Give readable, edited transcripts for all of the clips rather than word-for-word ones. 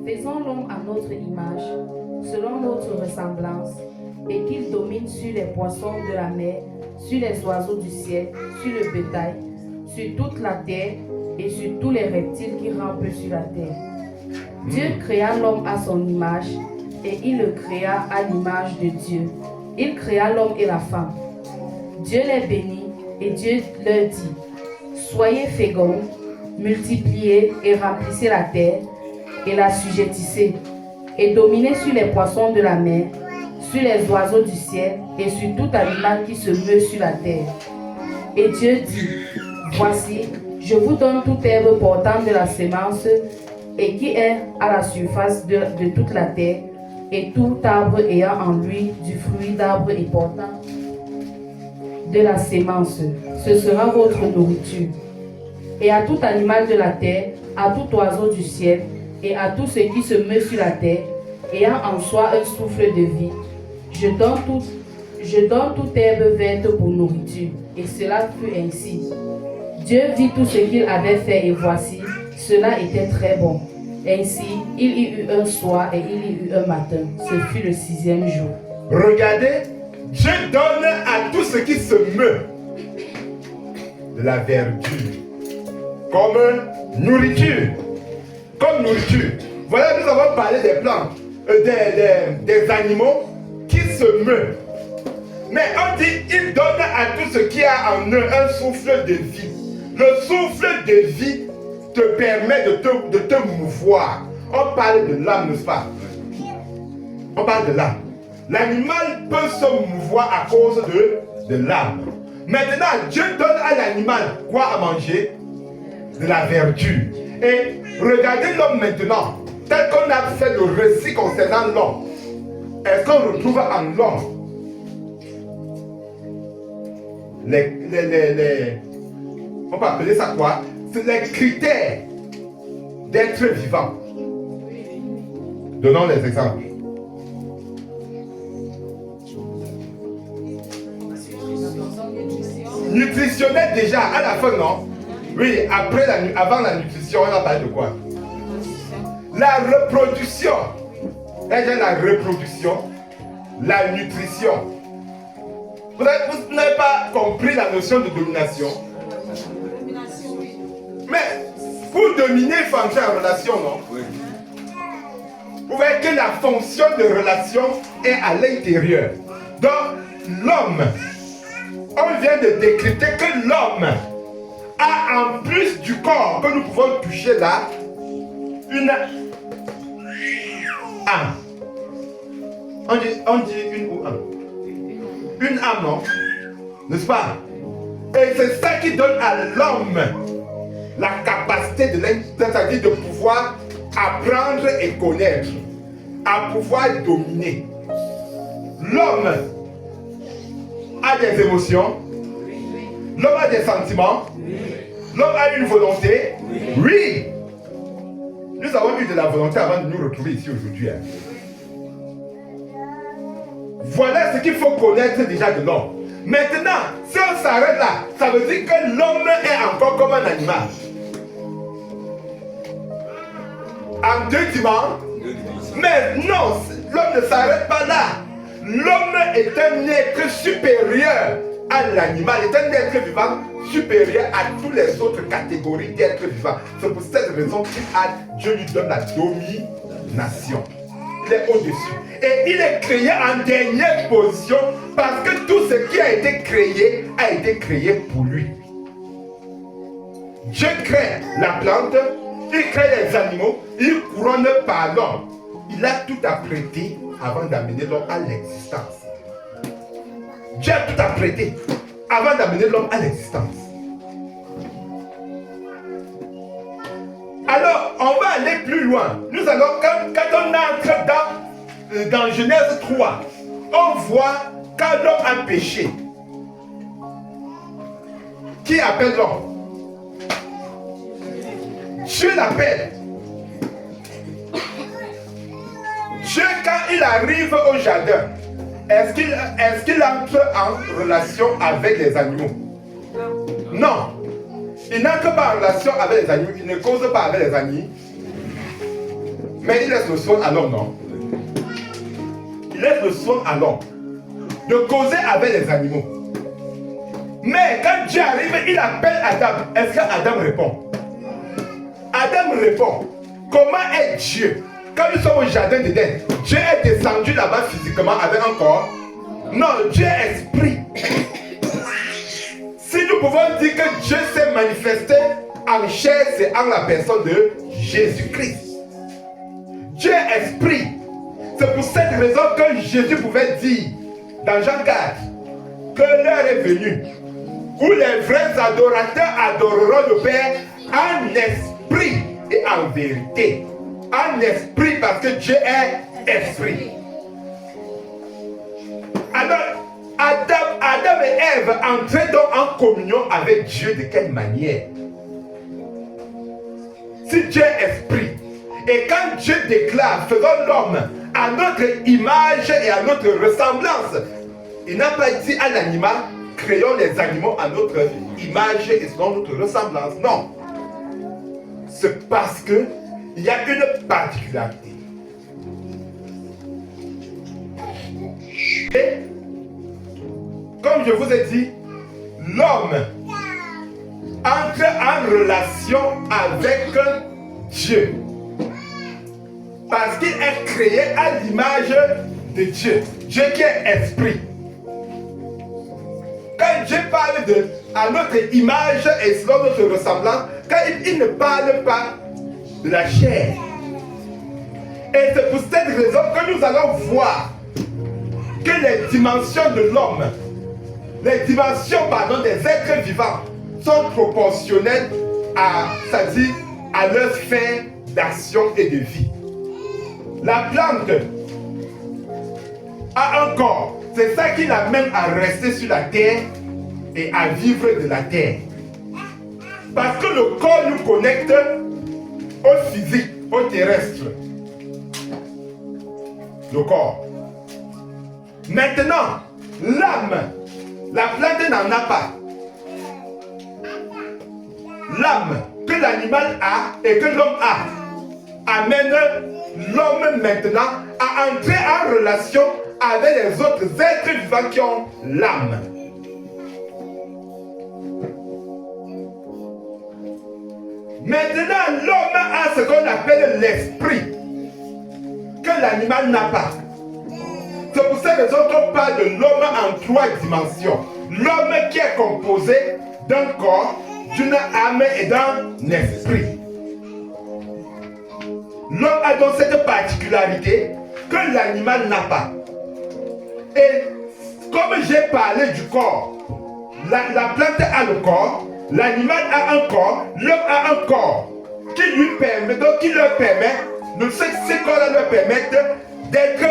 Faisons l'homme à notre image, selon notre ressemblance, et qu'il domine sur les poissons de la mer, sur les oiseaux du ciel, sur le bétail, sur toute la terre et sur tous les reptiles qui rampent sur la terre. Dieu créa l'homme à son image, et il le créa à l'image de Dieu. Il créa l'homme et la femme. Dieu les bénit, et Dieu leur dit, soyez féconds, multipliez et remplissez la terre, et la sujettissez, et dominez sur les poissons de la mer, sur les oiseaux du ciel, et sur tout animal qui se meut sur la terre. Et Dieu dit, voici, je vous donne toute herbe portant de la semence, et qui est à la surface de toute la terre, et tout arbre ayant en lui du fruit d'arbre et portant de la sémence. Ce sera votre nourriture. Et à tout animal de la terre, à tout oiseau du ciel, et à tout ce qui se meut sur la terre, ayant en soi un souffle de vie, je donne toute herbe verte pour nourriture. Et cela fut ainsi. Dieu vit tout ce qu'il avait fait, et voici, cela était très bon. Ainsi, il y eut un soir et il y eut un matin. Ce fut le 6e jour. Regardez, Dieu donne à tout ce qui se meut de la verdure comme nourriture. Comme nourriture. Voilà, nous avons parlé des plantes, des animaux qui se meuvent. Mais on dit, il donne à tout ce qui a en eux un souffle de vie. Le souffle de vie te permet de te mouvoir. On parle de l'âme, n'est-ce pas? On parle de l'âme. L'animal peut se mouvoir à cause de l'âme. Maintenant, Dieu donne à l'animal quoi à manger? De la verdure. Et regardez l'homme maintenant, tel qu'on a fait le récit concernant l'homme. Est-ce qu'on retrouve en l'homme on peut appeler ça quoi? C'est les critères d'être vivant. Donnons les exemples. Nutritionnel déjà, à la fin, non? Oui, avant la nutrition, on a parlé de quoi? La reproduction. Déjà la reproduction, la nutrition. Vous n'avez pas compris la notion de domination? Mais pour dominer, il faut entrer en relation, non? Oui. Vous voyez que la fonction de relation est à l'intérieur. Donc, l'homme, on vient de décrypter que l'homme a en plus du corps que nous pouvons toucher là, une âme. On dit une ou âme? Une âme, non? N'est-ce pas? Et c'est ça qui donne à l'homme la capacité c'est-à-dire de pouvoir apprendre et connaître, à pouvoir dominer. L'homme a des émotions, l'homme a des sentiments, l'homme a une volonté. Oui. Nous avons eu de la volonté avant de nous retrouver ici aujourd'hui. Voilà ce qu'il faut connaître déjà de l'homme. Maintenant, si on s'arrête là, ça veut dire que l'homme est encore comme un animal. En 2 dimensions. Mais non, l'homme ne s'arrête pas là. L'homme est un être supérieur à l'animal, est un être vivant supérieur à toutes les autres catégories d'êtres vivants. C'est pour cette raison Dieu lui donne la domination. Il est au-dessus. Et il est créé en dernière position parce que tout ce qui a été créé pour lui. Dieu crée la plante, il crée les animaux, il couronne par l'homme. Il a tout apprêté avant d'amener l'homme à l'existence. Dieu a tout apprêté avant d'amener l'homme à l'existence. Alors, on va aller plus loin. Nous allons, quand on entre dans Genèse 3, on voit quand l'homme a péché. Qui appelle l'homme? Dieu l'appelle. Dieu, quand il arrive au jardin, est-ce qu'il entre en relation avec les animaux? Non. Il n'entre pas en relation avec les animaux, il ne cause pas avec les animaux. Mais il laisse le soin à l'homme, non? Il laisse le soin à l'homme de causer avec les animaux. Mais quand Dieu arrive, il appelle Adam. Est-ce qu'Adam répond? Adam répond. Comment est Dieu? Quand nous sommes au jardin d'Éden, Dieu est descendu là-bas physiquement avec un corps? Non, Dieu est esprit. Si nous pouvons dire que Dieu s'est manifesté en chair, c'est en la personne de Jésus-Christ. Dieu est esprit. C'est pour cette raison que Jésus pouvait dire dans Jean 4 que l'heure est venue où les vrais adorateurs adoreront le Père en esprit et en vérité. En esprit parce que Dieu est esprit. Alors, Adam et Ève entraient donc en communion avec Dieu de quelle manière? Si Dieu est esprit, et quand Dieu déclare, faisons l'homme à notre image et à notre ressemblance, il n'a pas dit à l'animal, créons les animaux à notre image et selon notre ressemblance. Non. C'est parce que il y a une particularité. Et, comme je vous ai dit, l'homme entre en relation avec Dieu. Parce qu'il est créé à l'image de Dieu. Dieu qui est esprit. Quand Dieu parle à notre image et selon notre ressemblance, quand il ne parle pas de la chair. Et c'est pour cette raison que nous allons voir que les dimensions de l'homme, les dimensions des êtres vivants sont proportionnelles c'est-à-dire à leur sphère d'action et de vie. La plante a un corps, c'est ça qui l'amène à rester sur la terre et à vivre de la terre. Parce que le corps nous connecte au physique, au terrestre. Le corps. Maintenant, l'âme, la plante n'en a pas. L'âme que l'animal a et que l'homme a amène l'homme maintenant à entrer en relation avec les autres êtres vivants qui ont l'âme. Maintenant, l'homme a ce qu'on appelle l'esprit, que l'animal n'a pas. C'est pour cette raison qu'on parle de l'homme en 3 dimensions. L'homme qui est composé d'un corps, d'une âme et d'un esprit. L'homme a donc cette particularité que l'animal n'a pas. Et comme j'ai parlé du corps, la plante a le corps, l'animal a un corps, l'homme a un corps qui lui permet, donc qui leur permet, ces corps-là leur permettent d'être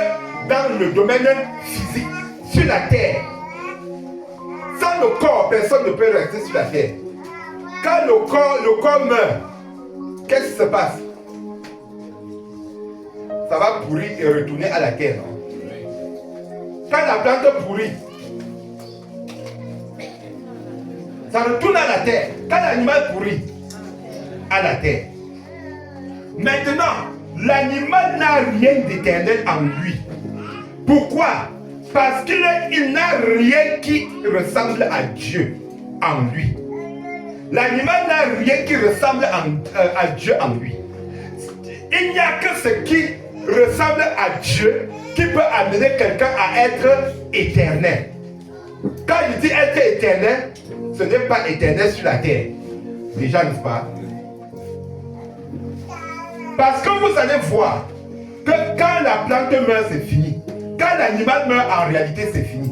dans le domaine physique, sur la terre. Sans le corps, personne ne peut rester sur la terre. Quand le corps meurt, qu'est-ce qui se passe? Ça va pourrir et retourner à la terre, non? Quand la plante pourrit, ça retourne à la terre. Quand l'animal pourrit, à la terre. Maintenant, l'animal n'a rien d'éternel en lui. Pourquoi? Parce qu'il n'a rien qui ressemble à Dieu en lui. L'animal n'a rien qui ressemble à Dieu en lui. Il n'y a que ce qui ressemble à Dieu qui peut amener quelqu'un à être éternel. Quand il dit être éternel, ce n'est pas éternel sur la terre. Déjà, n'est-ce pas? Parce que vous allez voir que quand la plante meurt, c'est fini. Quand l'animal meurt, en réalité, c'est fini.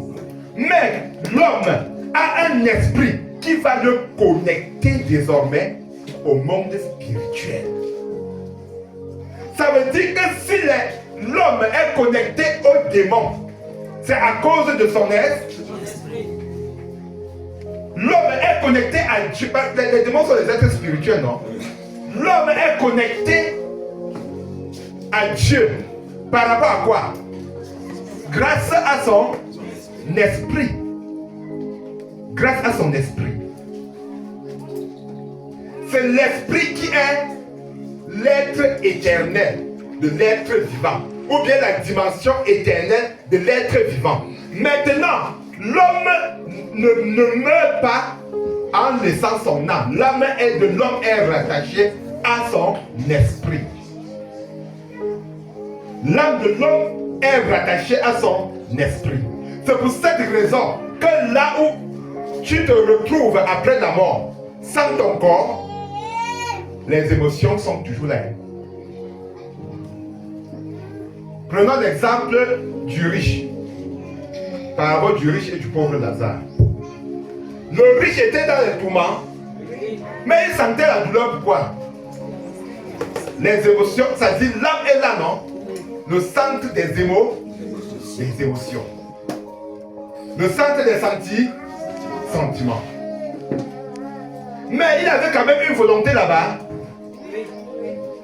Mais l'homme a un esprit qui va le connecter désormais au monde spirituel. Ça veut dire que si l'homme est connecté au démon, c'est à cause de son esprit. L'homme est connecté à Dieu. Les démons sont des êtres spirituels, non? L'homme est connecté à Dieu. Par rapport à quoi? Grâce à son esprit. Grâce à son esprit. C'est l'esprit qui est l'être éternel. de l'être vivant, ou bien la dimension éternelle de l'être vivant. Maintenant, l'homme ne meurt pas en laissant son âme. L'âme de l'homme est rattachée à son esprit. L'âme de l'homme est rattachée à son esprit. C'est pour cette raison que là où tu te retrouves après la mort, sans ton corps, les émotions sont toujours là. Prenons l'exemple du riche. Par rapport du riche et du pauvre Lazare. Le riche était dans les tourments, mais il sentait la douleur. Pourquoi? Les émotions, ça dit l'âme est là, non? Le centre des émotions. Le centre des sentiments. Mais il avait quand même une volonté là-bas.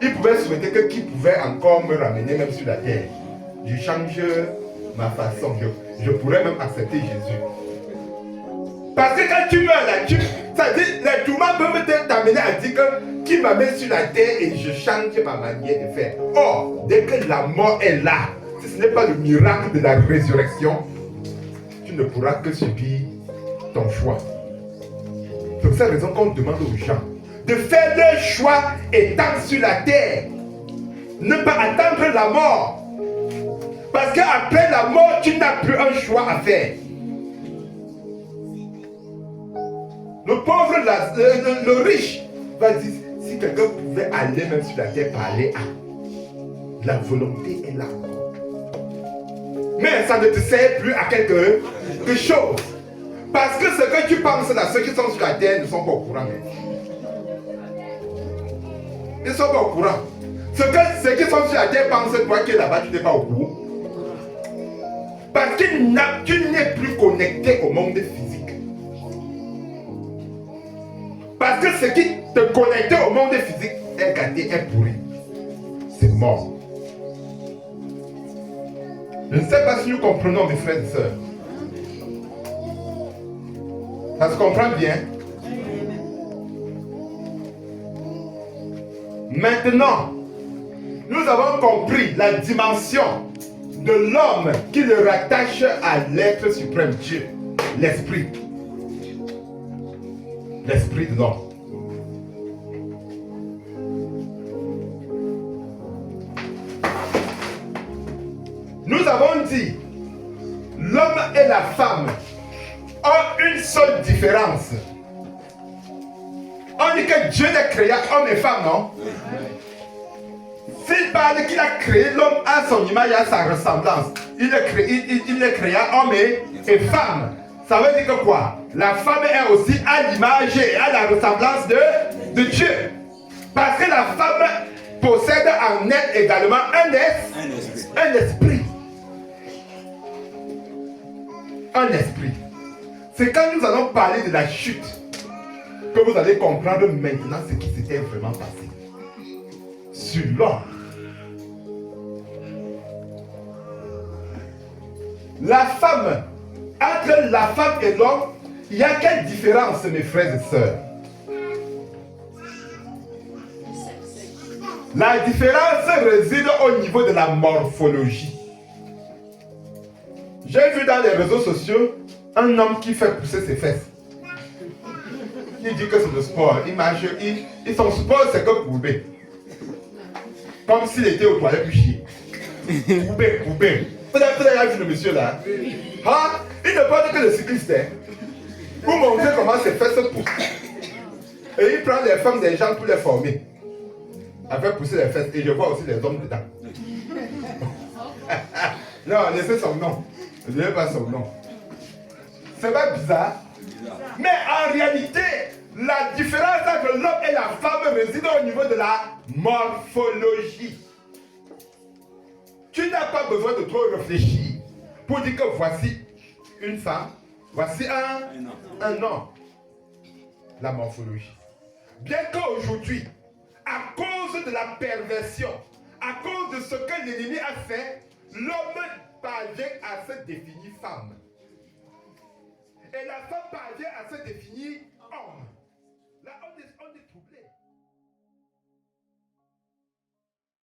Il pouvait souhaiter que qui pouvait encore me ramener même sur la terre. Je change ma façon. Je pourrais même accepter Jésus. Parce que quand tu meurs là, ça dit, les tourments peuvent t'amener à dire que qui m'amène sur la terre et je change ma manière de faire. Or, dès que la mort est là, si ce n'est pas le miracle de la résurrection, tu ne pourras que subir ton choix. C'est pour cette raison qu'on demande aux gens de faire leur choix étant sur la terre. Ne pas attendre la mort. Parce qu'après la mort, tu n'as plus un choix à faire. Le pauvre, le riche, va dire, si quelqu'un pouvait aller même sur la terre parler à, la volonté est là. Mais ça ne te sert plus à quelque chose. Parce que ce que tu penses là, ceux qui sont sur la terre ne sont pas au courant. Ils ne sont pas au courant. Ceux qui sont sur la terre pensent toi qui es là-bas, tu n'es pas au courant. Parce que tu n'es plus connecté au monde physique. Parce que ce qui te connectait au monde physique est gâté, est pourri. C'est mort. Je ne sais pas si nous comprenons, mes frères et sœurs. Ça se comprend bien? Maintenant, nous avons compris la dimension de l'homme qui le rattache à l'être suprême, Dieu, l'esprit. L'esprit de l'homme. Nous avons dit, l'homme et la femme ont une seule différence. On dit que Dieu les créa homme et femme, non? S'il parle qu'il a créé l'homme à son image et à sa ressemblance, il les créa homme et femme. Ça veut dire que quoi? La femme est aussi à l'image et à la ressemblance de Dieu. Parce que la femme possède en elle également un esprit. Un esprit. C'est quand nous allons parler de la chute que vous allez comprendre maintenant ce qui s'était vraiment passé sur l'homme. La femme, entre la femme et l'homme, il y a quelle différence, mes frères et sœurs? La différence réside au niveau de la morphologie. J'ai vu dans les réseaux sociaux un homme qui fait pousser ses fesses. Il dit que c'est le sport. Son sport, c'est que couper. Comme s'il était aux toilettes puis chier. Couper. Vous avez vu le monsieur là? Hein? Il ne parle que le cycliste. Hein? Pour montrer comment ses fesses poussent. Et il prend les femmes des gens pour les former. Avec pousser les fesses. Et je vois aussi les hommes dedans. Non, laissez son nom. Je ne sais pas son nom. C'est pas bizarre? Mais en réalité, la différence entre l'homme et la femme réside au niveau de la morphologie. Tu n'as pas besoin de trop réfléchir pour dire que voici une femme, voici un homme. La morphologie. Bien qu'aujourd'hui, à cause de la perversion, à cause de ce que l'ennemi a fait, l'homme parvient à se définir femme. Et la femme parvient à se définir